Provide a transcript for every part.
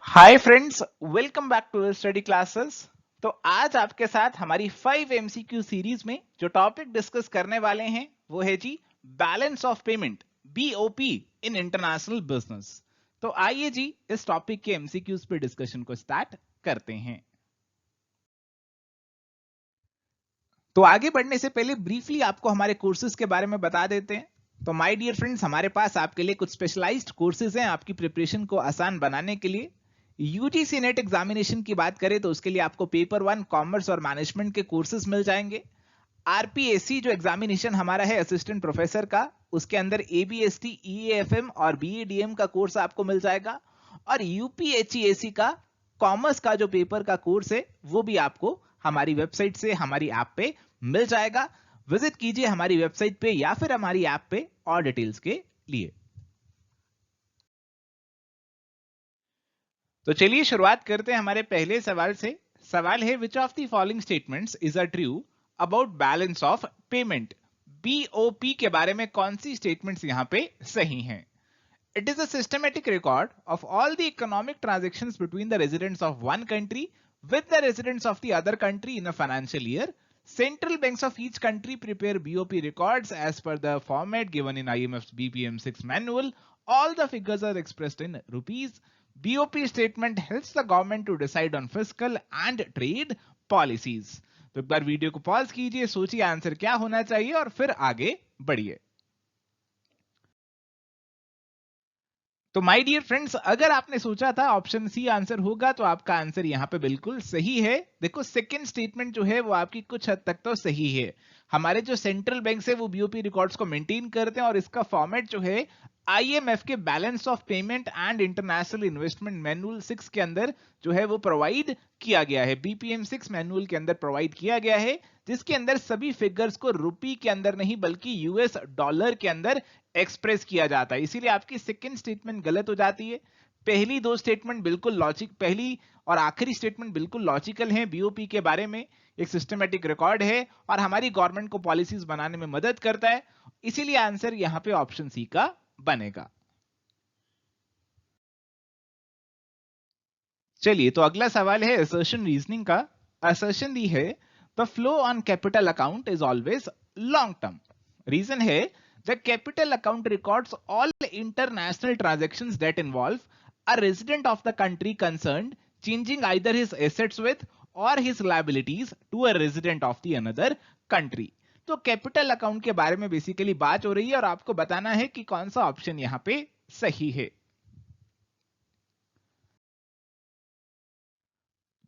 Hi friends, welcome back to study classes. तो आज आपके साथ हमारी 5 एमसीक्यू सीरीज में जो टॉपिक डिस्कस करने वाले हैं वो है जी balance of payment, BOP in international business. तो आइए जी इस टॉपिक के एमसीक्यूज पे डिस्कशन को स्टार्ट करते हैं। तो आगे बढ़ने से पहले ब्रीफली आपको हमारे कोर्सेज के बारे में बता देते हैं। तो माय डियर फ्रेंड्स, हमारे पास आपके लिए कुछ स्पेशलाइज्ड कोर्सेज हैं आपकी प्रिपरेशन को आसान बनाने के लिए। यूजीसी नेट एग्जामिनेशन की बात करें तो उसके लिए आपको पेपर 1 कॉमर्स और मैनेजमेंट के कोर्सेज मिल जाएंगे। आरपीएससी जो एग्जामिनेशन हमारा है असिस्टेंट प्रोफेसर का, उसके अंदर एबीएसटी, ईएएफएम और बीईडीएम का कोर्स आपको मिल जाएगा। और यूपीएचईएसी का कॉमर्स का जो पेपर का कोर्स है वो भी आपको हमारी वेबसाइट से, हमारी ऐप पे मिल जाएगा। विजिट कीजिए हमारी वेबसाइट पे या फिर हमारी ऐप पे और डिटेल्स के लिए। तो चलिए शुरुआत करते हैं हमारे पहले सवाल से। सवाल है, which of the following statements is a true about balance of payment. BOP के बारे में कौन सी स्टेटमेंट्स यहां पे सही हैं? It is a systematic record of all the economic transactions between the residents of one country with the residents of the other country in a financial year. Central banks of each country prepare BOP records as per the format given in IMF's BPM6 manual. All the figures are expressed in rupees. BOP statement helps the government to decide on fiscal and trade policies. तो एक बार video को pause कीजिए, सोचिए answer क्या होना चाहिए और फिर आगे बढ़िए। तो माय डियर फ्रेंड्स, अगर आपने सोचा था ऑप्शन सी आंसर होगा तो आपका आंसर यहां पे बिल्कुल सही है। देखो सेकंड स्टेटमेंट जो है वो आपकी कुछ हद तक तो सही है। हमारे जो सेंट्रल बैंक है वो बीओपी रिकॉर्ड्स को मेंटेन करते हैं और इसका फॉर्मेट जो है आईएमएफ के balance of payment and international investment manual 6 के अंदर जो है वो प्रोवाइड किया गया है। बीपीएम 6 मैनुअल के अंदर प्रोवाइड किया गया है, जिसके अंदर सभी फिगर्स को रुपी के अंदर नहीं बल्कि यूएस डॉलर के अंदर एक्सप्रेस किया जाता है। इसीलिए आपकी सेकंड स्टेटमेंट गलत हो जाती है। पहली दो स्टेटमेंट बिल्कुल लॉजिक, पहली और आखिरी स्टेटमेंट बिल्कुल लॉजिकल है। बीओपी के बारे में एक सिस्टमेटिक रिकॉर्ड है और हमारी गवर्नमेंट को पॉलिसीज बनाने में मदद करता है। इसीलिए आंसर यहां पे ऑप्शन सी का बनेगा। चलिए, तो अगला सवाल है असर्शन रीजनिंग का। असर्शन दी है, the flow on capital account is always long term. Reason है, the capital account records all international transactions that involve a resident of the country concerned changing either his assets with or his liabilities to a resident of the another country. तो capital account के बारे में basically बात हो रही है और आपको बताना है कि कौन सा ऑप्शन यहां पे सही है।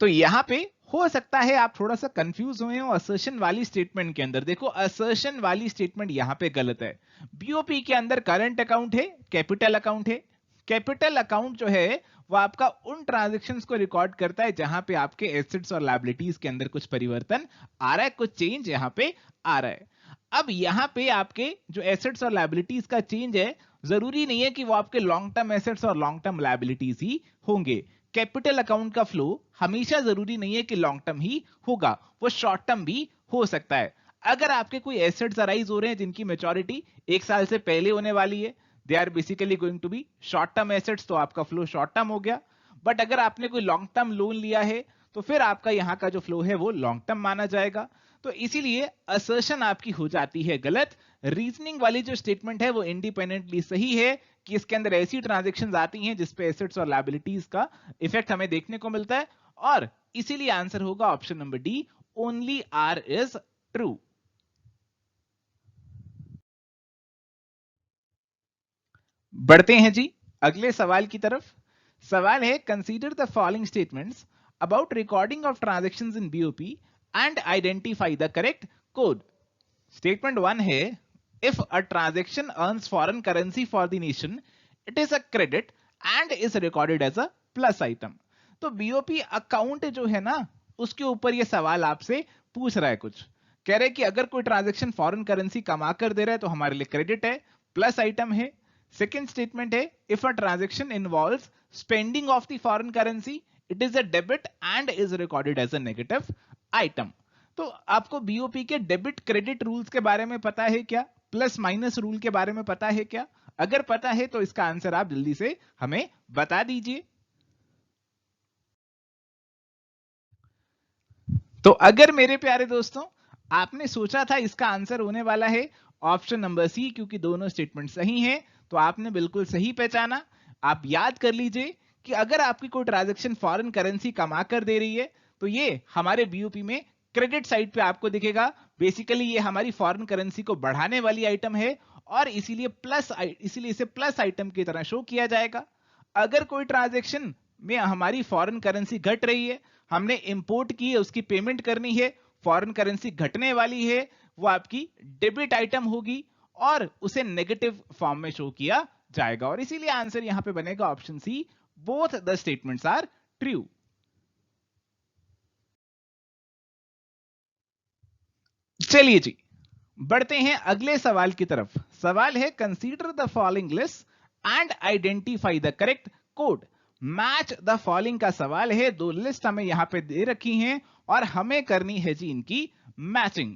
तो यहां पे हो सकता है आप थोड़ा सा कंफ्यूज हुए हो असर्शन वाली स्टेटमेंट के अंदर। देखो, असर्शन वाली स्टेटमेंट यहां पे गलत है। बीओपी के अंदर करंट अकाउंट है, कैपिटल अकाउंट है। कैपिटल अकाउंट जो है वो आपका उन ट्रांजैक्शंस को रिकॉर्ड करता है जहां पे आपके एसेट्स और लायबिलिटीज के अंदर कुछ परिवर्तन आ रहा है, कुछ चेंज यहां पे आ रहा है। अब यहां पे आपके जो एसेट्स और लायबिलिटीज का चेंज है, जरूरी नहीं है कि वो आपके लॉन्ग टर्म एसेट्स और लॉन्ग टर्म लायबिलिटीज ही होंगे। कैपिटल अकाउंट का फ्लो हमेशा जरूरी नहीं है कि लॉन्ग टर्म ही होगा, वो शॉर्ट टर्म भी हो सकता है। अगर आपके कोई एसेट्स अराइज हो रहे हैं जिनकी मेच्योरिटी 1 साल से पहले होने वाली है, they are basically going to be short term assets, तो आपका फ्लो शॉर्ट टर्म हो गया। बट अगर आपने कोई लॉन्ग टर्म लोन लिया है तो फिर आपका यहाँ का जो फ्लो है वो लॉन्ग टर्म माना जाएगा। तो इसीलिए असर्शन आपकी हो जाती है गलत। रीजनिंग वाली जो स्टेटमेंट है वो इंडिपेंडेंटली सही है कि इसके अंदर ऐसी ट्रांजैक्शंस आती हैं जिसपे एसेट्स और लायबिलिटीज का इफेक्ट हमें देखने को मिलता है, और इसीलिए आंसर होगा option number D, only are is true. बढ़ते हैं जी अगले सवाल की तरफ। सवाल है, consider the following statements about recording of transactions in BOP and identify the correct code. Statement 1 है, if a transaction earns foreign currency for the nation, it is a credit and is recorded as a plus item. तो BOP account जो है ना, उसके ऊपर ये सवाल आपसे पूछ रहा है। कुछ कह रहे हैं कि अगर कोई ट्रांजैक्शन फॉरेन करेंसी कमा कर दे रहा है तो हमारे लिए क्रेडिट है, प्लस आइटम है। सेकेंड स्टेटमेंट है, if a transaction involves spending of the foreign currency, it is a debit and is recorded as a negative item. तो आपको बीओपी के डेबिट क्रेडिट रूल्स के बारे में पता है क्या? प्लस माइनस रूल के बारे में पता है क्या? अगर पता है तो इसका आंसर आप जल्दी से हमें बता दीजिए। तो अगर मेरे प्यारे दोस्तों आपने सोचा था इसका आंसर होने वाला है ऑप्शन नंबर सी, क्योंकि दोनों स्टेटमेंट सही हैं, तो आपने बिल्कुल सही पहचाना। आप याद कर लीजिए कि अगर आपकी कोई ट्रांजैक्शन फॉरेन करेंसी कमा कर दे रही है तो ये हमारे बीओपी में क्रेडिट साइड पे आपको दिखेगा। बेसिकली ये हमारी फॉरेन करेंसी को बढ़ाने वाली आइटम है और इसीलिए इसे प्लस आइटम की तरह शो किया जाएगा। अगर कोई ट्रांजैक्शन में हमारी फॉरेन करेंसी घट रही है, हमने इंपोर्ट की है, उसकी पेमेंट करनी है, फॉरेन करेंसी घटने वाली है, वो आपकी डेबिट आइटम होगी और उसे नेगेटिव फॉर्म में शो किया जाएगा। और इसीलिए आंसर यहां पे बनेगा option C, both the statements are true. चलिए जी, बढ़ते हैं अगले सवाल की तरफ। सवाल है consider the following list and identify the correct code. Match the following का सवाल है। दो लिस्ट हमें यहां पे दे रखी हैं और हमें करनी है जी इनकी मैचिंग।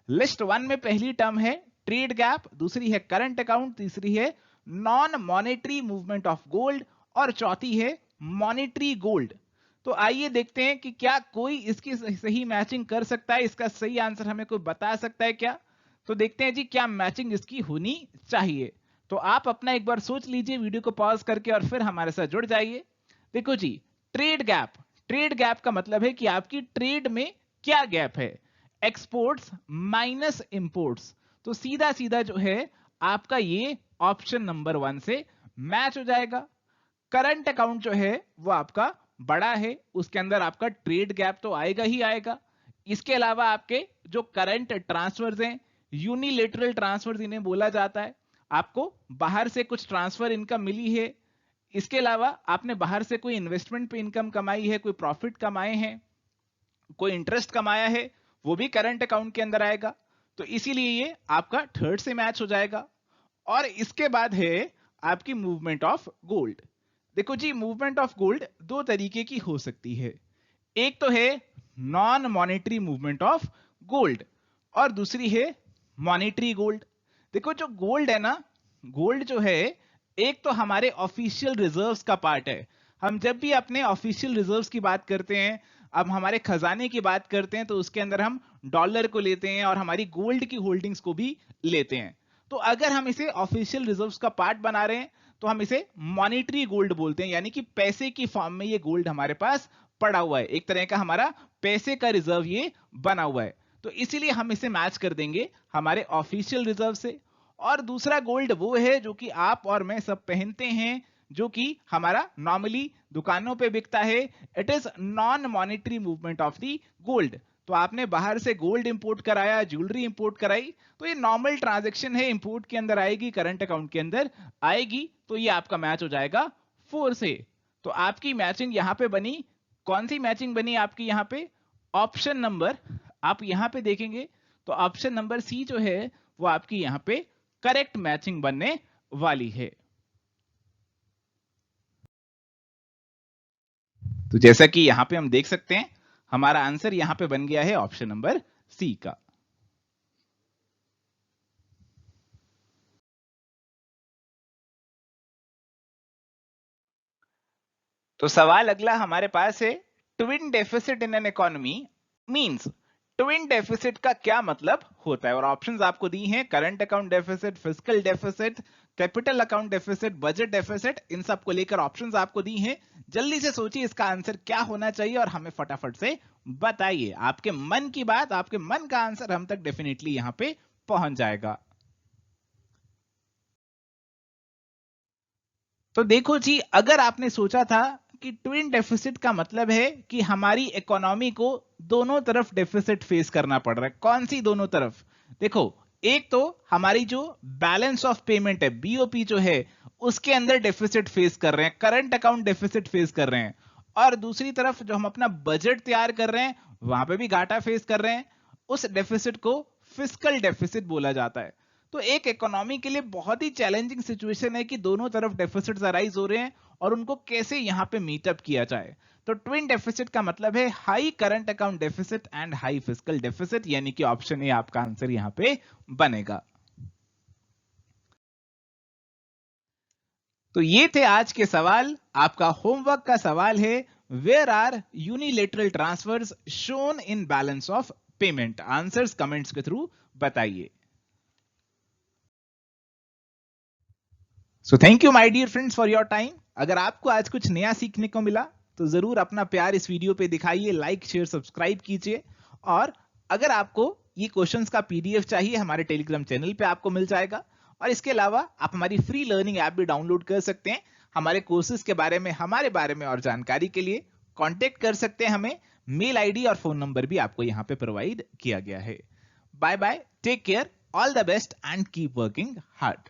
लिस्ट वन में पहली टर्म है ट्रेड गैप, दूसरी है करंट अकाउंट, तीसरी है non monetary movement of gold और चौथी है मॉनेटरी गोल्ड। तो आइए देखते हैं कि क्या कोई इसकी सही मैचिंग कर सकता है। इसका सही आंसर हमें कोई बता सकता है क्या? तो देखते हैं जी क्या मैचिंग इसकी होनी चाहिए। तो आप अपना एक बार सोच लीजिए वीडियो को पॉज करके और फिर हमारे साथ जुड़ जाइए। देखो जी, ट्रेड गैप, ट्रेड गैप का मतलब है कि आपकी ट्रेड में क्या गैप है, एक्सपोर्ट्स माइनस इंपोर्ट्स। तो सीधा सीधा जो है आपका ये ऑप्शन नंबर वन से मैच हो जाएगा। करंट अकाउंट जो है वो आपका बड़ा है, उसके अंदर आपका ट्रेड गैप तो आएगा ही आएगा। इसके अलावा आपके जो करंट ट्रांसफर्स हैं, यूनिलेटरल ट्रांसफर्स इन्हें बोला जाता है, आपको बाहर से कुछ ट्रांसफर इनकम मिली है। इसके अलावा आपने बाहर से कोई इन्वेस्टमेंट पे इनकम कमाई है, कोई प्रॉफिट कमाए हैं, कोई इंटरेस्ट कमाया है, वो भी करंट अकाउंट के अंदर आएगा। तो इसीलिए ये आपका थर्ड से मैच हो जाएगा। और इसके बाद है आपकी मूवमेंट ऑफ गोल्ड। देखो जी, मूवमेंट ऑफ गोल्ड दो तरीके की हो सकती है। एक तो है non monetary movement of gold और दूसरी है मॉनेटरी गोल्ड। देखो जो गोल्ड है ना, गोल्ड जो है एक तो हमारे ऑफिशियल रिजर्व्स का पार्ट है। हम जब भी अपने ऑफिशियल रिजर्व्स की बात करते हैं, अब हमारे खजाने की बात करते हैं, तो उसके अंदर हम डॉलर को लेते हैं और हमारी गोल्ड की होल्डिंग्स को भी लेते हैं। तो अगर हम इसे ऑफिशियल रिजर्व्स का पार्ट बना रहे हैं तो हम इसे मॉनेटरी गोल्ड बोलते हैं, यानी कि पैसे की फॉर्म में ये गोल्ड हमारे पास पड़ा हुआ है, एक तरह का हमारा पैसे का रिजर्व ये बना हुआ है। तो इसीलिए हम इसे मैच कर देंगे हमारे ऑफिशियल रिजर्व से। और दूसरा गोल्ड वो है जो कि आप और मैं सब पहनते हैं, जो कि हमारा नॉर्मली दुकानों पे बिकता है। It is non monetary movement of the gold. तो आपने बाहर से गोल्ड इंपोर्ट कराया, ज्वेलरी इंपोर्ट कराई, तो ये नॉर्मल ट्रांजैक्शन है, इंपोर्ट के अंदर आएगी, करंट अकाउंट के अंदर आएगी। तो ये आपका मैच हो जाएगा 4 से। तो आपकी मैचिंग यहां पे बनी, कौन सी मैचिंग बनी आपकी यहां पे? ऑप्शन नंबर, आप यहां पे देखेंगे तो ऑप्शन नंबर सी जो है वो आपकी यहां पे करेक्ट मैचिंग बनने वाली है। तो जैसा कि यहां पे हम देख सकते हैं हमारा आंसर यहां पे बन गया है ऑप्शन नंबर सी का। तो सवाल अगला हमारे पास है, twin deficit in an economy means. Twin deficit का क्या मतलब होता है? और ऑप्शंस आपको दी हैं, current account deficit, fiscal deficit, capital account deficit, budget deficit. इन सब को लेकर ऑप्शंस आपको दी हैं। जल्दी से सोचिए इसका आंसर क्या होना चाहिए और हमें फटाफट से बताइए। आपके मन की बात, आपके मन का आंसर हम तक डेफिनेटली यहां पे पहुंच जाएगा। तो देखो जी, अगर आपने सोचा था कि ट्विन डेफिसिट का मतलब है कि हमारी इकोनॉमी को दोनों तरफ डेफिसिट फेस करना पड़ रहा है। कौन सी दोनों तरफ? देखो, एक तो हमारी जो बैलेंस ऑफ पेमेंट है, बीओपी जो है, उसके अंदर डेफिसिट फेस कर रहे हैं, करंट अकाउंट डेफिसिट फेस कर रहे हैं। और दूसरी तरफ जो हम अपना बजट तैयार कर रहे हैं वहां पे भी घाटा फेस कर रहे हैं। उस डेफिसिट को फिस्कल डेफिसिट बोला जाता है। तो एक इकोनॉमी के लिए बहुत ही चैलेंजिंग सिचुएशन है कि दोनों तरफ डेफिसिट्स अराइज हो रहे हैं और उनको कैसे यहां पे मीटअप किया जाए। तो ट्विन डेफिसिट का मतलब है high current account deficit and high fiscal deficit, यानी कि ऑप्शन ए आपका आंसर यहां पे बनेगा। तो ये थे आज के सवाल। आपका होमवर्क का सवाल है, where are unilateral transfers shown in balance of payment? Answers comments के थ्रू बताइए। So thank you my dear friends for your time. अगर आपको आज कुछ नया सीखने को मिला तो जरूर अपना प्यार इस वीडियो पे दिखाइए, लाइक शेयर सब्सक्राइब कीजिए। और अगर आपको ये क्वेश्चंस का पीडीएफ चाहिए, हमारे टेलीग्राम चैनल पे आपको मिल जाएगा। और इसके अलावा आप हमारी फ्री लर्निंग ऐप भी डाउनलोड कर सकते हैं। हमारे कोर्सेज के बारे में, हमारे बारे में और जानकारी के लिए कांटेक्ट कर सकते हैं हमें। मेल आईडी और फोन नंबर भी आपको यहाँ पे प्रोवाइड किया गया है। Bye bye, take care, all the best and keep working hard.